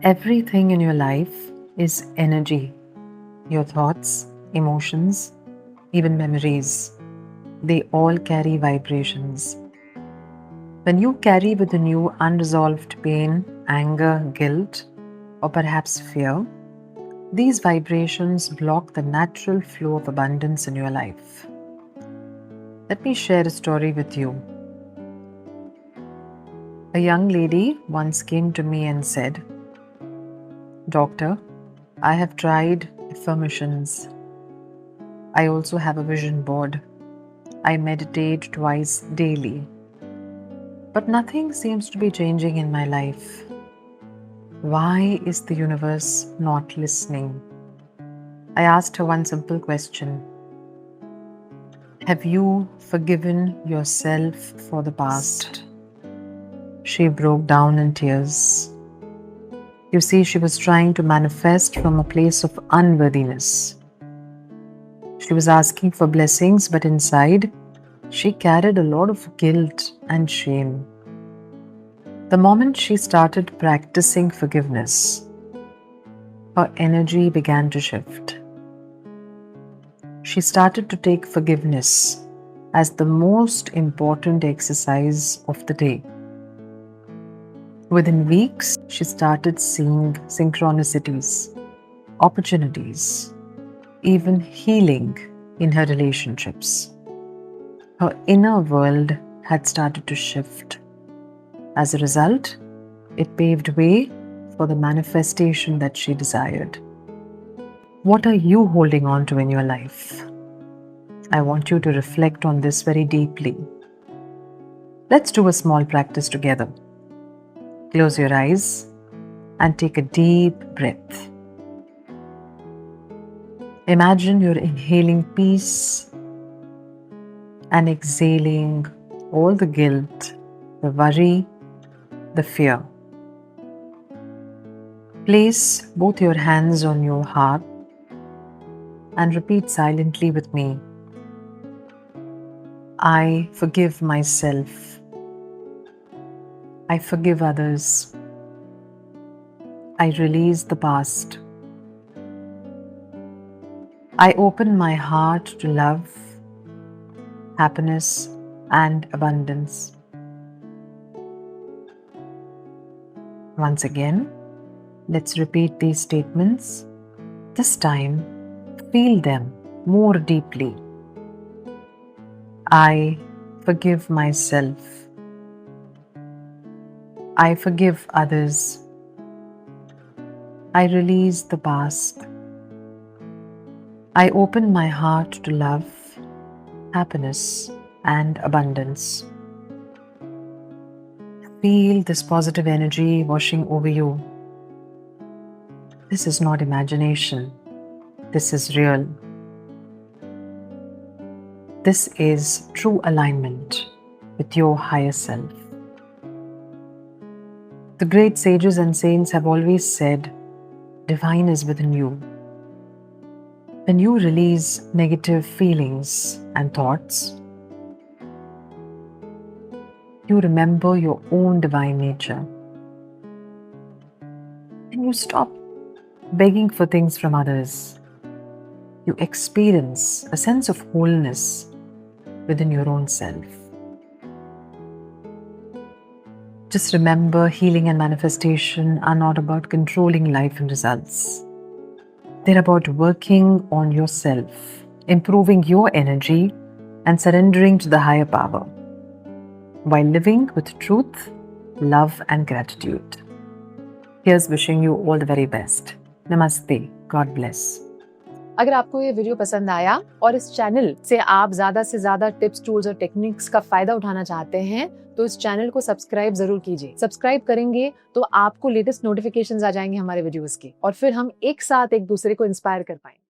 Everything in your life is energy. Your thoughts, emotions, even memories, they all carry vibrations. When you carry within you unresolved pain, anger, guilt, or perhaps fear, these vibrations block the natural flow of abundance in your life. Let me share a story with you. A young lady once came to me and said, "Doctor, I have tried affirmations. I also have a vision board. I meditate twice daily. But nothing seems to be changing in my life. Why is the universe not listening?" I asked her one simple question. Have you forgiven yourself for the past? She broke down in tears. You see, she was trying to manifest from a place of unworthiness. She was asking for blessings, but inside, she carried a lot of guilt and shame. The moment she started practicing forgiveness, her energy began to shift. She started to take forgiveness as the most important exercise of the day. Within weeks, she started seeing synchronicities, opportunities, even healing in her relationships. Her inner world had started to shift. As a result, it paved way for the manifestation that she desired. What are you holding on to in your life? I want you to reflect on this very deeply. Let's do a small practice together. Close your eyes and take a deep breath. Imagine you're inhaling peace and exhaling all the guilt, the worry, the fear. Place both your hands on your heart and repeat silently with me. I forgive myself. I forgive others. I release the past. I open my heart to love, happiness, and abundance. Once again, let's repeat these statements. This time, feel them more deeply. I forgive myself. I forgive others. I release the past. I open my heart to love, happiness, and abundance. Feel this positive energy washing over you. This is not imagination. This is real. This is true alignment with your higher self. The great sages and saints have always said, divine is within you. When you release negative feelings and thoughts, you remember your own divine nature. And you stop begging for things from others. You experience a sense of wholeness within your own self. Just remember, healing and manifestation are not about controlling life and results. They're about working on yourself, improving your energy, and surrendering to the higher power, while living with truth, love, and gratitude. Here's wishing you all the very best. Namaste. God bless. अगर आपको ये video पसंद आया और इस channel से आप ज्यादा से ज्यादा टिप्स, टूल्स और टेक्निक्स का फायदा उठाना चाहते हैं तो इस चैनल को सब्सक्राइब जरूर कीजिए। सब्सक्राइब करेंगे तो आपको लेटेस्ट नोटिफिकेशंस आ जाएंगे हमारे वीडियोस के और फिर हम एक साथ एक दूसरे को इंस्पायर कर पाएंगे।